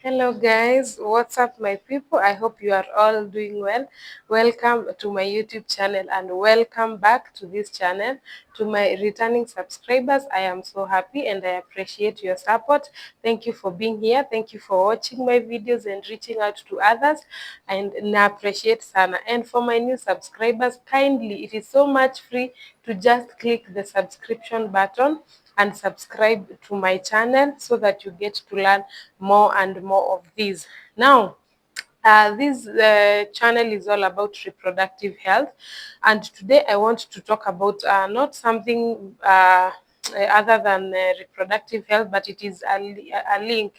Hello guys, what's up my people? I hope you are all doing well. Welcome to my YouTube channel and welcome back to this channel. To my returning subscribers, I am so happy and I appreciate your support. Thank you for being here. Thank you for watching my videos and reaching out to others, and I appreciate Sana. And for my new subscribers, kindly, it is so much free to just click the subscription button and subscribe to my channel so that you get to learn more and more of these. Now, this channel is all about reproductive health, and today I want to talk about not something other than reproductive health, but it is a link,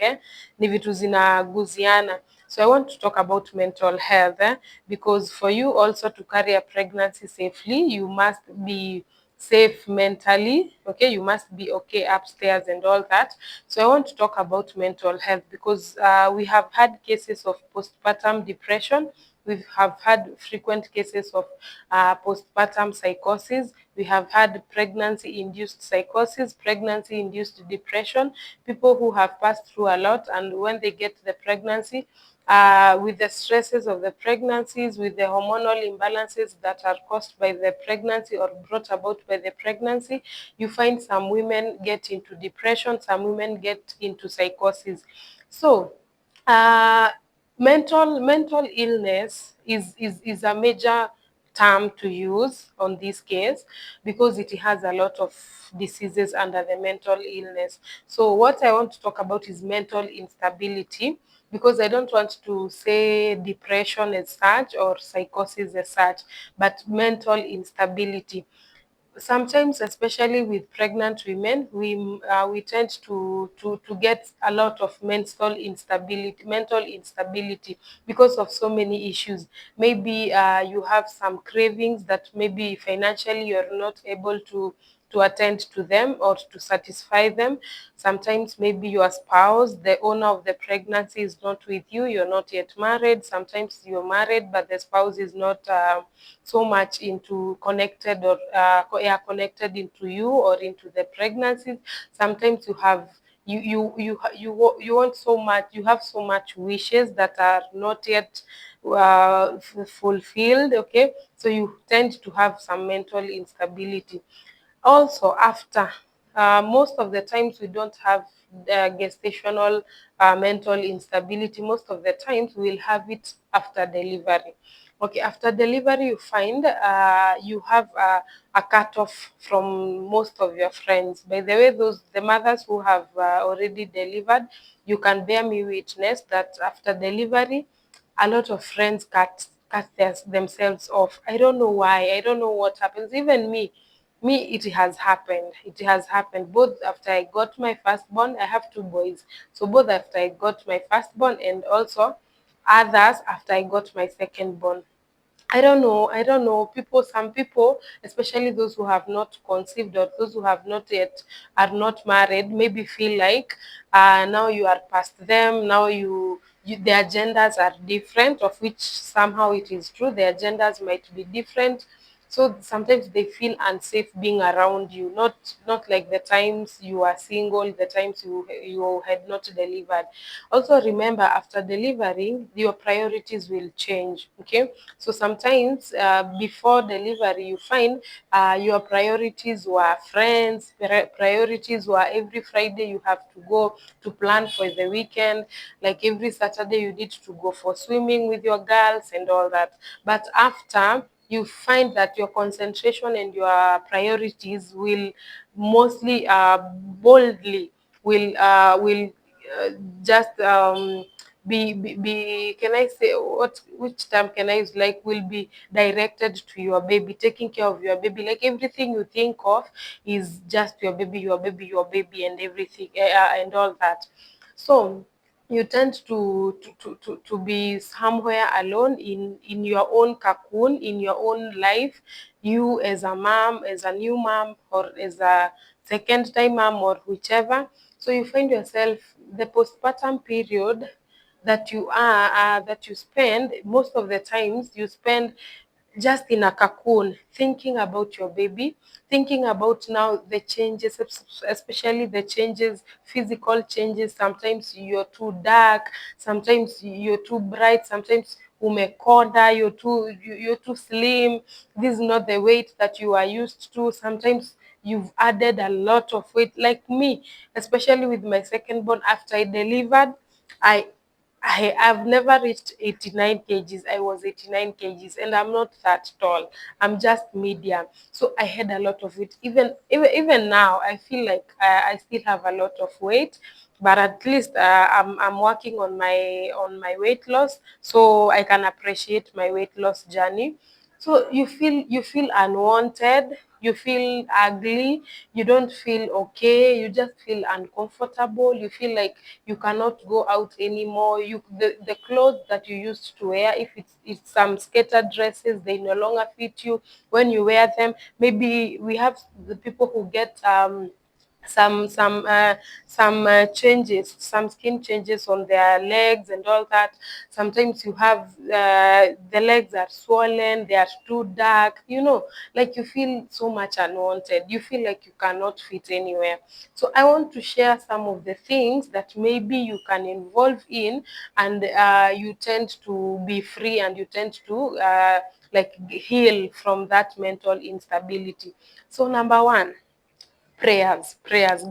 ni vitu zinaguziana. So I want to talk about mental health, because for you also to carry a pregnancy safely, you must be safe mentally. Okay, you must be okay upstairs and all that. So I want to talk about mental health because we have had cases of postpartum depression. We have had frequent cases of postpartum psychosis. We have had pregnancy-induced psychosis, pregnancy-induced depression, people who have passed through a lot, and when they get the pregnancy, with the stresses of the pregnancies, with the hormonal imbalances that are caused by the pregnancy or brought about by the pregnancy, you find some women get into depression, some women get into psychosis. So, uh, mental illness is a major term to use on this case because it has a lot of diseases under the mental illness. So what I want to talk about is mental instability, because I don't want to say depression as such or psychosis as such, but mental instability. Sometimes, especially with pregnant women, we tend to get a lot of mental instability because of so many issues. Maybe you have some cravings that maybe financially you're not able to attend to them or to satisfy them. Sometimes maybe your spouse, the owner of the pregnancy, is not with you. You're not yet married. Sometimes you're married, but the spouse is not so much into connected or connected into you or into the pregnancy. Sometimes you have you want so much, you have so much wishes that are not yet fulfilled. Okay, so you tend to have some mental instability. Also, after most of the times we don't have gestational mental instability. Most of the times we'll have it after delivery. Okay, after delivery, you find you have a cutoff from most of your friends. By the way, those the mothers who have already delivered, you can bear me witness that after delivery, a lot of friends cut themselves off. I don't know why. I don't know what happens. Even me, it has happened. It has happened both after I got my firstborn. I have two boys, so both after I got my firstborn and also others after I got my secondborn. I don't know. I don't know. Some people, especially those who have not conceived or those who have not yet are not married, maybe feel like now you are past them. Now their agendas are different, of which somehow it is true. Their agendas might be different, so sometimes they feel unsafe being around you. Not like the times you are single, the times you had not delivered. Also remember, after delivering, your priorities will change. Okay, so sometimes before delivery, you find your priorities were friends, priorities were every Friday you have to go to plan for the weekend, like every Saturday you need to go for swimming with your girls and all that. But after, you find that your concentration and your priorities will mostly boldly will uh, just can I say, which term can I use, like will be directed to your baby, taking care of your baby. Like everything you think of is just your baby, your baby, your baby, and everything, and all that. So you tend to be somewhere alone in your own cocoon, in your own life. You as a mom, as a new mom, or as a second time mom, or whichever. So you find yourself, the postpartum period that you spend, most of the times you spend just in a cocoon, thinking about your baby, thinking about now the changes, especially the changes, physical changes. Sometimes you're too dark, sometimes you're too bright, sometimes umekonda, you're too slim. This is not the weight that you are used to. Sometimes you've added a lot of weight, like me, especially with my second born. After I delivered, I have never reached 89 kgs. I was 89 kgs and I'm not that tall. I'm just medium. So I had a lot of it. Even now, I feel like I still have a lot of weight, but at least I'm working on my weight loss, so I can appreciate my weight loss journey. So you feel unwanted, you feel ugly, you don't feel okay, you just feel uncomfortable, you feel like you cannot go out anymore. The clothes that you used to wear, if it's some skater dresses, they no longer fit you when you wear them. Maybe we have the people who get some some uh, some changes, some skin changes on their legs and all that. Sometimes you have the legs are swollen, they are too dark, like you feel so much unwanted, you feel like you cannot fit anywhere. So I want to share some of the things that maybe you can involve in, and you tend to be free, and you tend to like heal from that mental instability. So number one, prayers,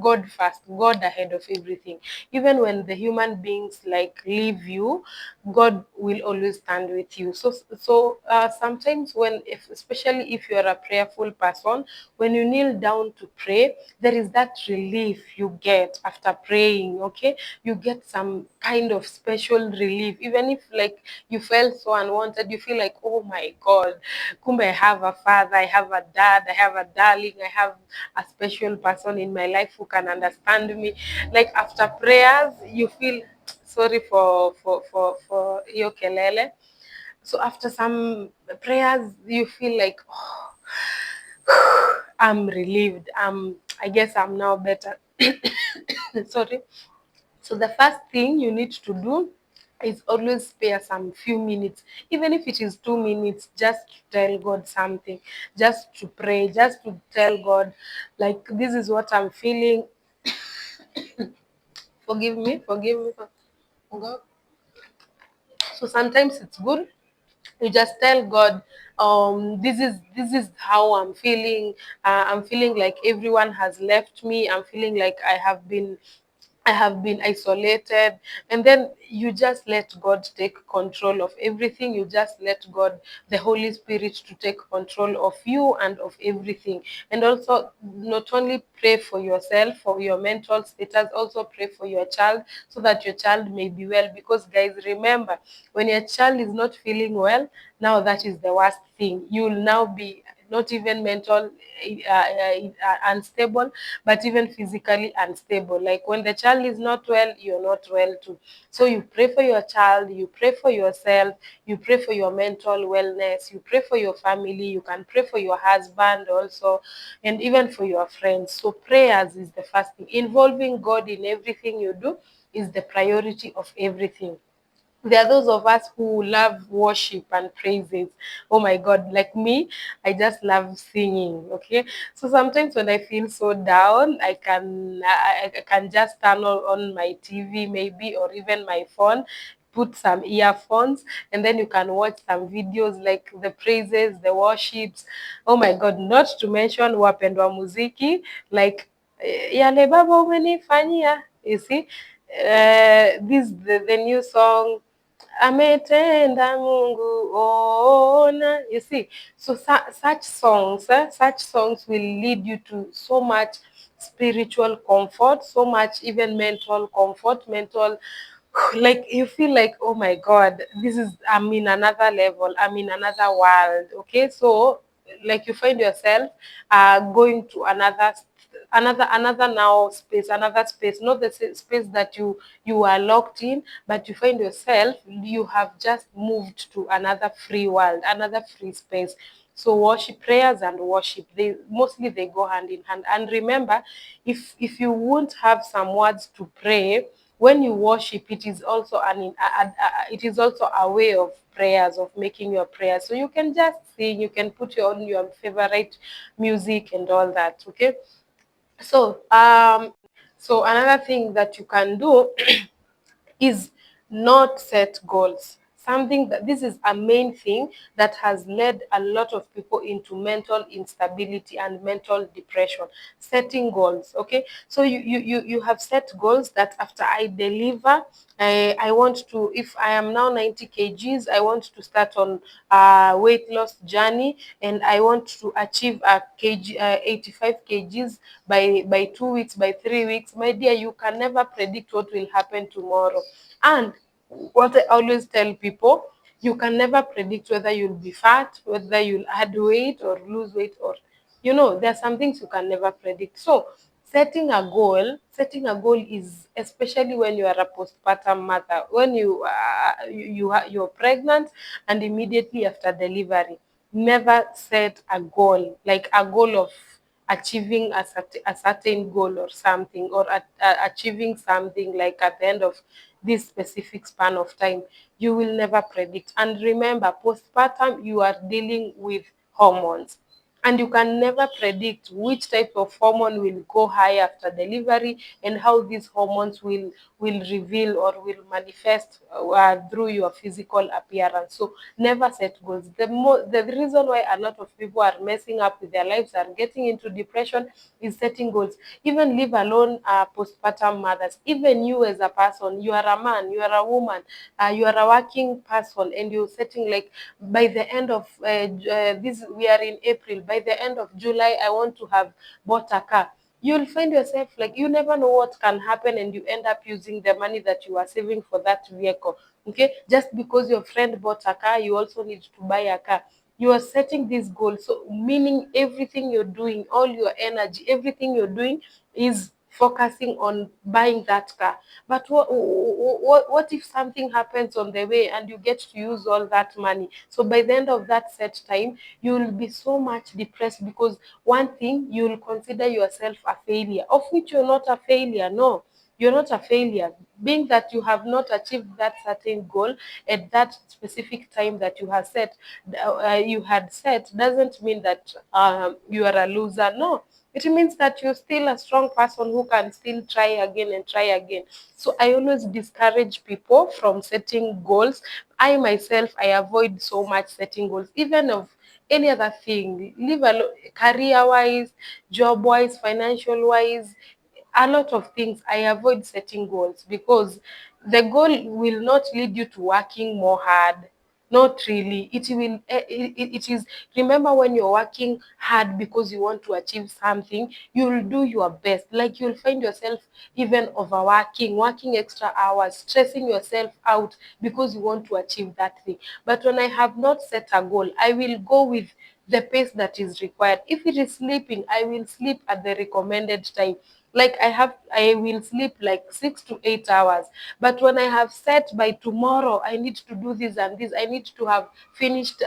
God first, God ahead of everything. Even when the human beings like leave you, God will always stand with you. So sometimes especially if you are a prayerful person, when you kneel down to pray, there is that relief you get after praying. Okay, you get some kind of special relief. Even if like you felt so unwanted, you feel like, oh my God, kumbe I have a father, I have a dad, I have a darling, I have a special person in my life who can understand me. Like after prayers, you feel sorry for hiyo kelele. So after some prayers, you feel like, oh, I'm relieved. I guess I'm now better. Sorry. So the first thing you need to do is always spare some few minutes, even if it is 2 minutes, just to tell God something, just to pray, just to tell God, like, this is what I'm feeling. Forgive me. God. So sometimes it's good you just tell God, this is how I'm feeling. I'm feeling like everyone has left me. I'm feeling like I have been isolated. And then you just let God take control of everything. You just let God, the Holy Spirit, to take control of you and of everything. And also not only pray for yourself, for your mental status, also pray for your child, so that your child may be well. Because guys, remember, when your child is not feeling well, now that is the worst thing. You will now be not even mental unstable, but even physically unstable. Like when the child is not well, you're not well too. So you pray for your child, you pray for yourself, you pray for your mental wellness, you pray for your family, you can pray for your husband also, and even for your friends. So prayers is the first thing. Involving God in everything you do is the priority of everything. There are those of us who love worship and praises. Oh my God, like me, I just love singing. Okay, so sometimes when I feel so down, I can just turn on my TV maybe, or even my phone, put some earphones, and then you can watch some videos like the praises, the worships. Oh my God, not to mention wapendwa muziki, like yale baba umenifanyia. You see, the new song ametenda Mungu ona. You see, so such songs will lead you to so much spiritual comfort, so much even mental comfort, mental, like you feel like, oh my God, I'm in another level, I'm in another world. Okay, so like you find yourself going to another now space, another space, not the space that you are locked in, but you find yourself, you have just moved to another free world, another free space. So worship, prayers and worship, they go hand in hand. And remember, if you won't have some words to pray, when you worship, it is also it is also a way of prayers, of making your prayers. So you can just sing, you can put your favorite music and all that. Okay. So so another thing that you can do is not set goals. Something that this is a main thing that has led a lot of people into mental instability and mental depression. Setting goals, okay? So you have set goals that after I deliver, I want to, if I am now 90 kgs, I want to start on a weight loss journey, and I want to achieve a 85 kgs by 2 weeks, by 3 weeks. My dear, you can never predict what will happen tomorrow. And what I always tell people, you can never predict whether you'll be fat, whether you'll add weight or lose weight, or there are some things you can never predict. So setting a goal is, especially when you are a postpartum mother, when you're pregnant and immediately after delivery, never set a goal, like a goal of achieving a certain goal or something, or achieving something like at the end of this specific span of time. You will never predict. And remember, postpartum, you are dealing with hormones, and you can never predict which type of hormone will go high after delivery, and how these hormones will reveal or will manifest through your physical appearance. So never set goals. The reason why a lot of people are messing up with their lives, are getting into depression, is setting goals. Even leave alone postpartum mothers, even you as a person, you are a man, you are a woman, you are a working person, and you're setting, like, by the end of this, we are in April, by the end of July, I want to have bought a car. You'll find yourself, like, you never know what can happen, and you end up using the money that you are saving for that vehicle. Okay, just because your friend bought a car, you also need to buy a car. You are setting this goal, so meaning everything you're doing, all your energy, everything you're doing is focusing on buying that car. But what if something happens on the way and you get to use all that money? So by the end of that set time, you will be so much depressed, because one thing, you will consider yourself a failure, of which you're not a failure. No, you're not a failure. Being that you have not achieved that certain goal at that specific time that you had set, doesn't mean that you are a loser. No, it means that you're still a strong person who can still try again and try again. So I always discourage people from setting goals. I myself, I avoid so much setting goals, even of any other thing, leave alone, career wise, job wise, financial wise, a lot of things. I avoid setting goals, because the goal will not lead you to working more hard. Not really. It will. It is. Remember, when you're working hard because you want to achieve something, you'll do your best. Like, you'll find yourself even overworking, working extra hours, stressing yourself out because you want to achieve that thing. But when I have not set a goal, I will go with the pace that is required. If it is sleeping, I will sleep at the recommended time. Like, I will sleep like 6 to 8 hours. But when I have set, by tomorrow I need to do this and this, I need to have finished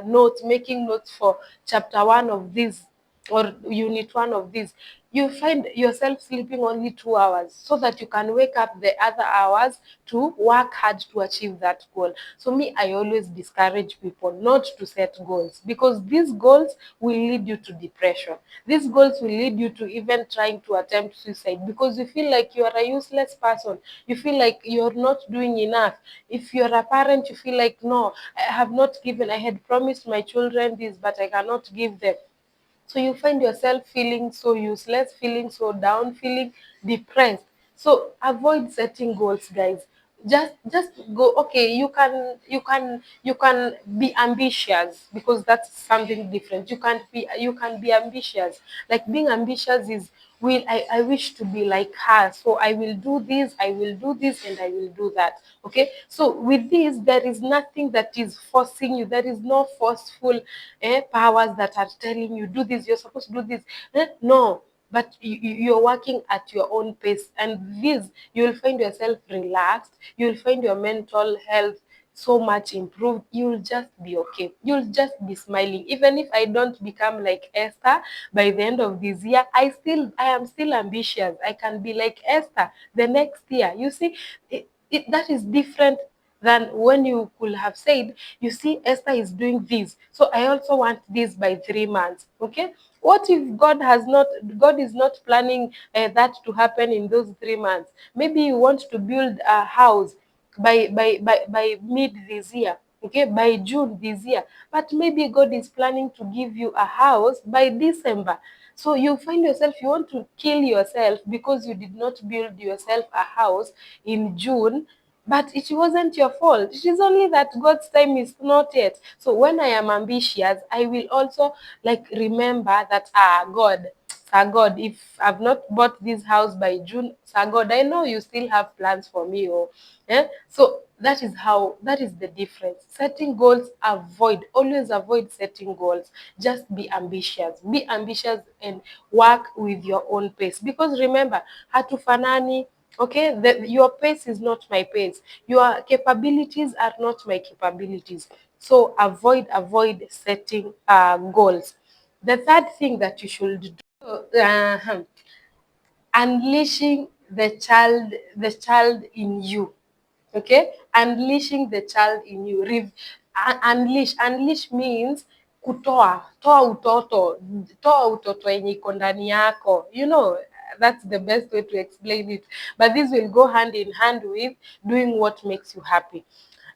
notes, making notes for chapter 1 of this, or unit 1 of this, you find yourself sleeping only 2 hours, so that you can wake up the other hours to work hard to achieve that goal. So me, I always discourage people not to set goals, because these goals will lead you to depression. These goals will lead you to even trying to attempt suicide, because you feel like you are a useless person. You feel like you're not doing enough. If you're a parent, you feel like, no, I had promised my children this, but I cannot give them. So you find yourself feeling so useless, feeling so down, feeling depressed. So avoid setting goals, guys. Just go. Okay, you can be ambitious, because that's something different. You can be ambitious. Like, being ambitious is, I wish to be like her, so I will do this, I will do this, and I will do that. Okay, so with this, there is nothing that is forcing you. There is no forceful powers that are telling you, do this, you're supposed to do this. No, but you're working at your own pace, and this, you'll find yourself relaxed, you'll find your mental health so much improved. You'll just be okay. You'll just be smiling. Even if I don't become like Esther by the end of this year, I am still ambitious. I can be like Esther the next year. You see, that is different than when you could have said, you see, Esther is doing this, so I also want this by 3 months. Okay, what if God is not planning that to happen in those 3 months? Maybe you want to build a house by mid this year, okay, by June this year, but maybe God is planning to give you a house by December. So you find yourself, you want to kill yourself because you did not build yourself a house in June, but it wasn't your fault. It is only that God's time is not yet. So when I am ambitious, I will also like remember that, God, Sir God, if I've not bought this house by June, Sir God, I know you still have plans for me. So that is the difference. Setting goals, always avoid setting goals. Just be ambitious. Be ambitious and work with your own pace. Because remember, hatufanani. Okay, your pace is not my pace. Your capabilities are not my capabilities. So avoid setting goals. The third thing that you should do, unleashing the child in you. Okay, unleashing the child in you. Unleash means toa utoto yenye iko ndani yako, that's the best way to explain it, but this will go hand in hand with doing what makes you happy.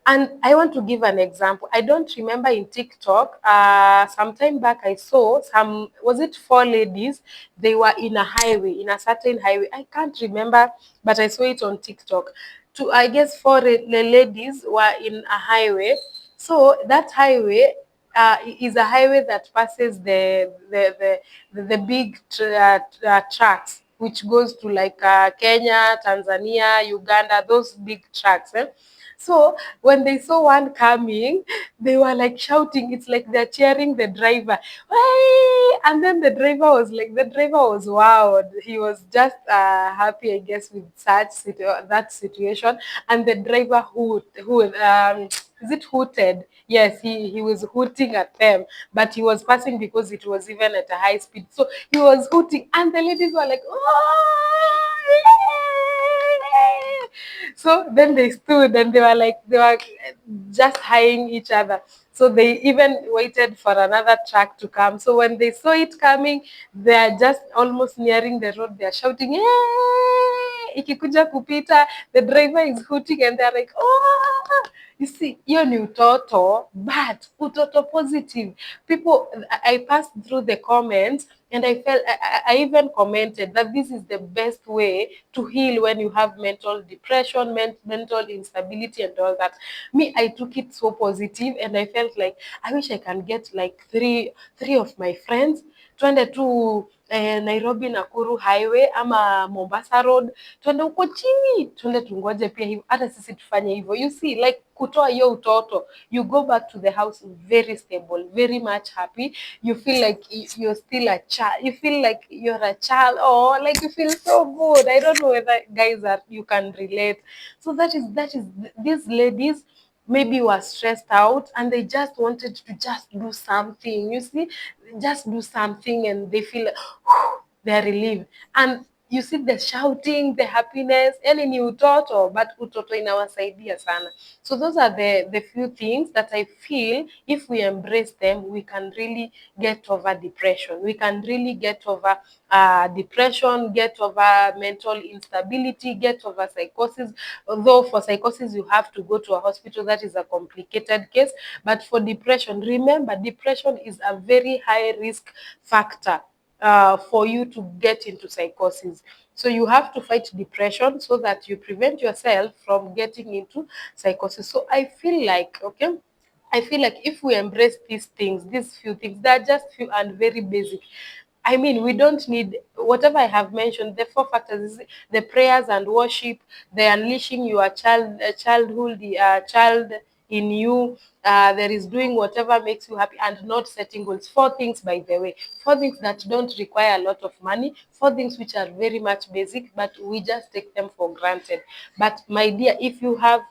And I want to give an example. I don't remember in TikTok. Some time back, I saw was it 4 ladies? They were in a highway, in a certain highway. I can't remember, but I saw it on TikTok. I guess the ladies were in a highway. So that highway is a highway that passes the big tracks, which goes to like Kenya, Tanzania, Uganda, those big tracks. So when they saw one coming, they were like shouting. It's like they're cheering the driver. Hey! And then the driver was wowed. He was just happy, I guess, with that situation. And the driver is it hooted? Yes, he was hooting at them, but he was passing because it was even at a high speed. So he was hooting, and the ladies were like, "Oh!" So then they stood and they were just eyeing each other. So they even waited for another truck to come. So when they saw it coming, they are just almost nearing the road. They are shouting, "Hey!" Ikikuja kupita, the driver is hooting and they're like, "Oh!" You see, hiyo ni utoto, but utoto positive. People, I passed through the comments and I even commented that this is the best way to heal when you have mental depression, mental instability and all that. Me, I took it so positive and I felt like I wish I can get like three of my friends, twende tu Nairobi Nakuru highway ama Mombasa road, twende huko chini, twende tungoje pia hivyo, hata sisi tufanye hivyo. You see, like kutoa hiyo utoto, you go back to the house very stable, very much happy. You feel like you're still a child. You feel like you're a child. Oh, like you feel so good. I don't know whether guys you can relate. So that is these ladies maybe were stressed out and they just wanted to just do something. You see, just do something and they feel like, they're relieved. And you see the shouting, the happiness, yani ni utoto, but utoto inawasaidia sana. So those are the few things that I feel if we embrace them, we can really get over depression. We can really get over depression, get over mental instability, get over psychosis. Although for psychosis, you have to go to a hospital. That is a complicated case. But for depression, remember, depression is a very high risk factor for you to get into psychosis. So you have to fight depression so that you prevent yourself from getting into psychosis. So I feel like, okay, I feel like if we embrace these things, these few things, they're just few and very basic. I mean, we don't need whatever I have mentioned. The four factors: the prayers and worship, the unleashing your childhood, child in you. There is doing whatever makes you happy and not setting goals. 4 things, by the way, 4 things that don't require a lot of money. 4 things which are very much basic, but we just take them for granted. But my dear, if you have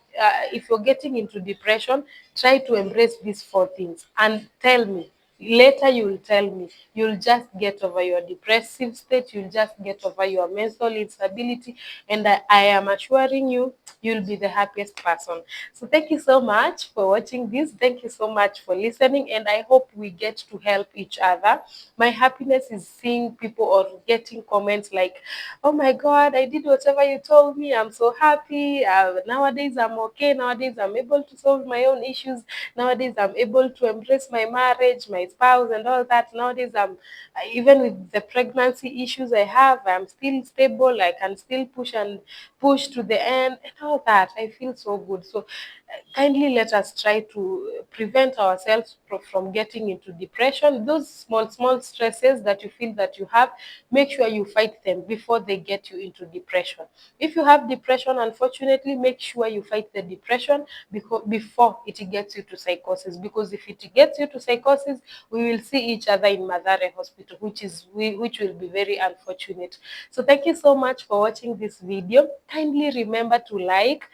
if you're getting into depression, try to embrace these four things and tell me. Later you will tell me. You'll just get over your depressive state, you'll just get over your mental instability, and I am assuring you, you'll be the happiest person. So thank you so much for watching this. Thank you so much for listening, and I hope we get to help each other. My happiness is seeing people or getting comments like, oh my God, I did whatever you told me. I'm so happy. Nowadays I'm okay. Nowadays I'm able to solve my own issues. Nowadays I'm able to embrace my marriage, my spouse, and all that. Nowadays even with the pregnancy issues I have, I'm still stable. I can still push to the end and all that. I feel so good. So kindly let us try to prevent ourselves from getting into depression. Those small stresses that you feel that you have, make sure you fight them before they get you into depression. If you have depression, unfortunately, make sure you fight the depression before it gets you to psychosis, because if it gets you to psychosis, we will see each other in Madare Hospital, which will be very unfortunate. So thank you so much for watching this video. Kindly remember to like,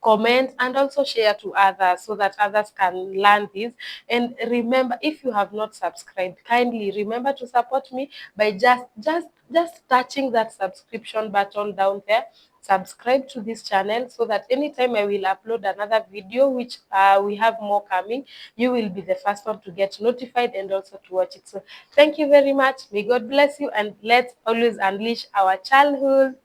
comment, and also share to others so that others can learn this. And remember, if you have not subscribed, kindly remember to support me by just touching that subscription button down there. Subscribe to this channel so that anytime I will upload another video, which we have more coming, you will be the first one to get notified and also to watch it. So thank you very much. May God bless you, and let's always unleash our childhood.